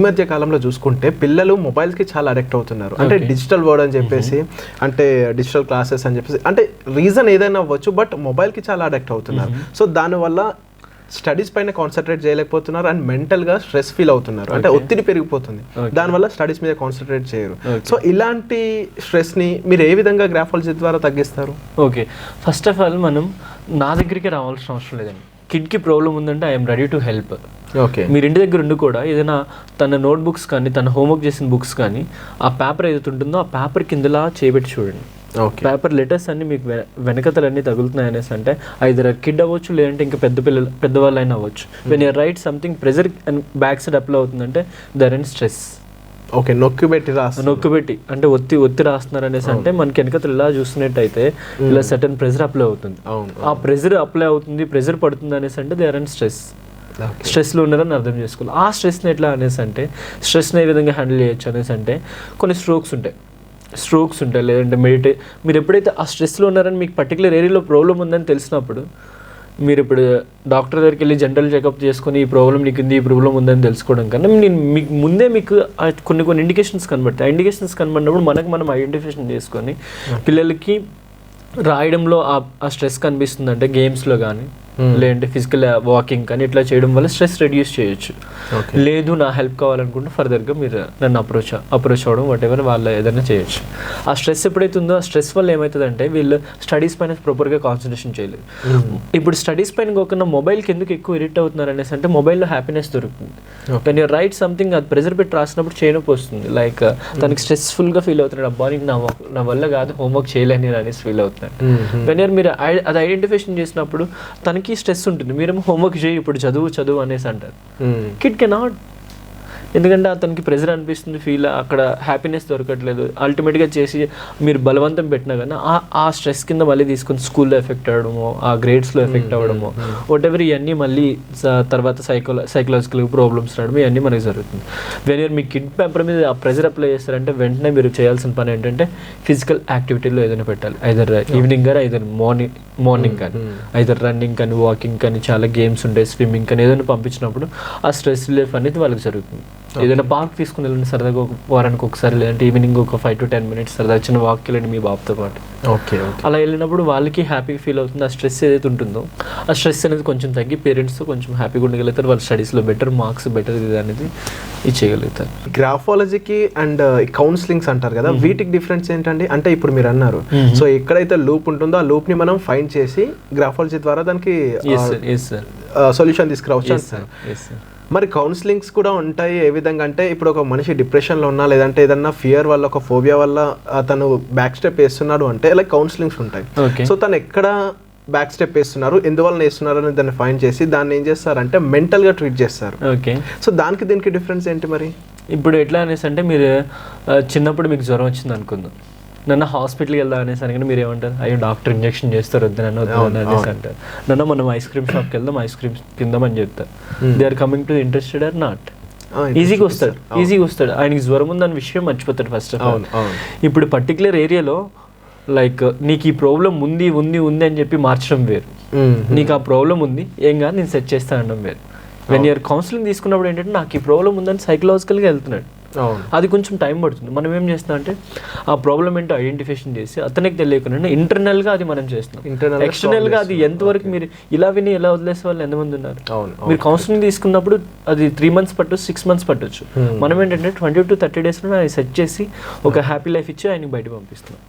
మధ్య కాలంలో చూసుకుంటే పిల్లలు మొబైల్స్కి చాలా అడిక్ట్ అవుతున్నారు. అంటే డిజిటల్ వర్డ్ అని చెప్పేసి, అంటే డిజిటల్ క్లాసెస్ అని చెప్పేసి, అంటే రీజన్ ఏదైనా అవ్వచ్చు, బట్ మొబైల్కి చాలా అడిక్ట్ అవుతున్నారు. సో దానివల్ల స్టడీస్ పైన కాన్సన్ట్రేట్ చేయలేకపోతున్నారు అండ్ మెంటల్గా స్ట్రెస్ ఫీల్ అవుతున్నారు. అంటే ఒత్తిడి పెరిగిపోతుంది, దానివల్ల స్టడీస్ మీద కాన్సన్ట్రేట్ చేయరు. సో ఇలాంటి స్ట్రెస్ని మీరు ఏ విధంగా గ్రాఫాలజీ ద్వారా తగ్గిస్తారు? ఓకే, ఫస్ట్ ఆఫ్ ఆల్ మనం నా దగ్గరికి రావాల్సిన అవసరం లేదండి. కిడ్కి ప్రాబ్లం ఉందంటే I'm ready to help. Okay, మీరు ఇంటి దగ్గర ఉండి కూడా ఏదైనా తన నోట్ బుక్స్ కానీ తన హోంవర్క్ చేసిన బుక్స్ కానీ ఆ పేపర్ ఏదైతే ఉంటుందో ఆ పేపర్ కిందలా చేయబెట్టి చూడండి. పేపర్ లెటర్స్ అన్ని మీకు వెనకతలన్నీ తగులుతున్నాయి అనేసి అంటే ఐదర్ కిడ్ అవ్వచ్చు, లేదంటే ఇంకా పెద్దవాళ్ళు అయినా అవ్వచ్చు. When you write something pressure and back side apply అవుతుందంటే దర్ అండ్ స్ట్రెస్. ఓకే, నొక్కిబెట్టి అంటే ఒత్తి రాస్తున్నారు అనేసి అంటే మనకి వెనకతలు ఇలా చూస్తున్నట్టయితే ఇలా సర్టన్ ప్రెజర్ అప్లై అవుతుంది. ఆ ప్రెజర్ అప్లై అవుతుంది, ప్రెజర్ పడుతుంది అనేసి అంటే దే ఆర్ అండ్ స్ట్రెస్లో ఉన్నారని అర్థం చేసుకోవాలి. ఆ స్ట్రెస్ని ఎట్లా అనేసి అంటే స్ట్రెస్ని ఏ విధంగా హ్యాండిల్ చేయొచ్చు అనేసి అంటే కొన్ని స్ట్రోక్స్ ఉంటాయి, లేదంటే మీరు ఎప్పుడైతే ఆ స్ట్రెస్లో ఉన్నారని మీకు పర్టికులర్ ఏరియాలో ప్రాబ్లం ఉందని తెలిసినప్పుడు మీరు ఇప్పుడు డాక్టర్ దగ్గరికి వెళ్ళి జనరల్ చెకప్ చేసుకుని ఈ ప్రాబ్లం నీకు ఉంది, ఈ ప్రాబ్లం ఉందని తెలుసుకోవడం కన్నా మీకు ముందే మీకు కొన్ని ఇండికేషన్స్ కనబడతాయి. ఆ ఇండికేషన్స్ కనబడినప్పుడు మనం ఐడెంటిఫికేషన్ చేసుకొని పిల్లలకి రాయడంలో ఆ స్ట్రెస్ కనిపిస్తుందంటే గేమ్స్లో కానీ లేదంటే ఫిజికల్ వాకింగ్ కానీ ఇట్లా చేయడం వల్ల స్ట్రెస్ రెడ్యూస్ చేయొచ్చు. లేదు నా హెల్ప్ కావాలనుకుంటే ఫర్దర్గా మీరు నన్ను అప్రోచ్ అవ్వడం వాటెవర్ వాళ్ళు ఏదైనా చేయొచ్చు. ఆ స్ట్రెస్ ఎప్పుడైతే ఉందో ఆ స్ట్రెస్ వల్ల ఏమవుతుందంటే వీళ్ళు స్టడీస్ పైన ప్రాపర్గా కాన్సన్ట్రేషన్ చేయలేదు. ఇప్పుడు స్టడీస్ పైన కాకుండా మొబైల్కి ఎందుకు ఎక్కువ ఇరిట్ అవుతున్నారు అనేసి అంటే మొబైల్లో హ్యాపీనెస్ దొరుకుతుంది. కానీ రైట్ సంథింగ్ అది ప్రెజర్ పెట్టి రాసినప్పుడు చేయనొప్పి వస్తుంది. లైక్ తనకి స్ట్రెస్ఫుల్గా ఫీల్ అవుతున్నాడు, అబ్బా నా వల్ల కాదు హోంవర్క్ చేయలేని అనేసి ఫీల్ అవుతున్నాడు. కానీ మీరు అది ఐడెంటిఫికేషన్ చేసినప్పుడు తనకి స్ట్రెస్ ఉంటుంది, మీరేమో హోంవర్క్ చేయి ఇప్పుడు చదువు అనేసి అంటారు. కిడ్ కెనాట్, ఎందుకంటే అతనికి ప్రెజర్ అనిపిస్తుంది, ఫీల్ అక్కడ హ్యాపీనెస్ దొరకట్లేదు. అల్టిమేట్గా చేసి మీరు బలవంతం పెట్టినా కానీ ఆ స్ట్రెస్ కింద మళ్ళీ తీసుకొని స్కూల్లో ఎఫెక్ట్ అవ్వడము, ఆ గ్రేడ్స్లో ఎఫెక్ట్ అవ్వడము, వాట్ ఎవర్ ఇవన్నీ మళ్ళీ తర్వాత సైకలాజికల్ ప్రాబ్లమ్స్ రావడం ఇవన్నీ మనకి జరుగుతుంది. వెన్ మీ కిడ్ పేపర్ మీద ఆ ప్రెజర్ అప్లై చేస్తారంటే వెంటనే మీరు చేయాల్సిన పని ఏంటంటే ఫిజికల్ యాక్టివిటీలో ఏదైనా పెట్టాలి. ఐదర్ ఈవినింగ్ కానీ ఐదర్ మార్నింగ్ కానీ ఐదర్ రన్నింగ్ కానీ వాకింగ్ కానీ చాలా గేమ్స్ ఉంటాయి, స్విమ్మింగ్ కానీ ఏదైనా పంపించినప్పుడు ఆ స్ట్రెస్ రిలీఫ్ అనేది వాళ్ళకి జరుగుతుంది. ఏదైనా పార్క్ తీసుకుని వెళ్ళండి సరదాగా, వారానికి ఒకసారి లేదంటే ఈవినింగ్ ఒక 5 to 10 minutes సరదా చిన్న వాక్కి వెళ్ళండి మీ బాబుతో పాటు. అలా వెళ్ళినప్పుడు వాళ్ళకి హ్యాపీగా ఫీల్ అవుతుంది. ఆ స్ట్రెస్ ఏదైతే ఉంటుందో ఆ స్ట్రెస్ అనేది కొంచెం తగ్గి పేరెంట్స్తో కొంచెం హ్యాపీగా ఉండగలుగుతారు. వాళ్ళ స్టడీస్లో బెటర్ మార్క్స్ బెటర్ ఇది అనేది చేయగలుగుతారు. గ్రాఫాలజీకి అండ్ కౌన్సిలింగ్స్ అంటారు కదా, వీటికి డిఫరెన్స్ ఏంటండి? అంటే ఇప్పుడు మీరు అన్నారు, సో ఎక్కడైతే లూప్ ఉంటుందో ఆ లూప్ని మనం ఫైండ్ చేసి గ్రాఫాలజీ ద్వారా దానికి సొల్యూషన్ తీసుకురావచ్చు. మరి కౌన్సిలింగ్స్ కూడా ఉంటాయి ఏ విధంగా అంటే ఇప్పుడు ఒక మనిషి డిప్రెషన్లో ఉన్నా లేదంటే ఏదన్నా ఫియర్ వల్ల ఒక ఫోబియా వల్ల తను బ్యాక్ స్టెప్ వేస్తున్నాడు అంటే లైక్ కౌన్సిలింగ్స్ ఉంటాయి. సో తను ఎక్కడ బ్యాక్ స్టెప్ వేస్తున్నారు, ఎందువల్ల వేస్తున్నారు అని దాన్ని ఫైండ్ చేసి దాన్ని ఏం చేస్తారంటే మెంటల్గా ట్రీట్ చేస్తారు. ఓకే, సో దీనికి డిఫరెన్స్ ఏంటి మరి? ఇప్పుడు ఎట్లా అనేసి అంటే మీరు చిన్నప్పుడు మీకు జ్వరం వచ్చింది అనుకుందాం, నన్ను హాస్పిటల్కి వెళ్దాం అనేసి అనగానే మీరు ఏమంటారు, అయ్యో డాక్టర్ ఇంజెక్షన్ చేస్తారు వద్దు అనేసి అంటారు. మనం ఐస్ క్రీమ్ షాప్కి వెళ్దాం, ఐస్ క్రీమ్ తిందాం అని చెప్తారు. They are coming to interested or not. ఈజీగా వస్తాడు, ఆయనకి జ్వరం ఉందన్న విషయం మర్చిపోతాడు ఫస్ట్ ఆఫ్ ఆల్. ఇప్పుడు పర్టికులర్ ఏరియాలో లైక్ నీకు ఈ ప్రాబ్లం ఉంది అని చెప్పి మార్చడం వేరు, నీకు ఆ ప్రాబ్లం ఉంది ఏం కాదు నేను సెట్ చేస్తా అనడం వేరు. వెన్ యూఆర్ కౌన్సిలింగ్ తీసుకున్నప్పుడు ఏంటంటే నాకు ఈ ప్రాబ్లం ఉందని సైకలాజికల్గా వెళ్తున్నాడు, అది కొంచెం టైం పడుతుంది. మనం ఏం చేస్తున్నాం అంటే ఆ ప్రాబ్లం ఏంటో ఐడెంటిఫికేషన్ చేసి అతనికి తెలియకుండా ఇంటర్నల్గా అది మనం చేస్తున్నాం. ఎక్స్టర్నల్గా అది ఎంతవరకు మీరు ఇలా విని ఎలా వదిలేసే వాళ్ళు ఎంతమంది ఉన్నారు? మీరు కౌన్సిలింగ్ తీసుకున్నప్పుడు అది 3 months పట్టొచ్చు, 6 months పట్టొచ్చు. మనం ఏంటంటే 20 to 30 days అది సెట్ చేసి ఒక హ్యాపీ లైఫ్ ఇచ్చి ఆయనకి బయట పంపిస్తున్నాం.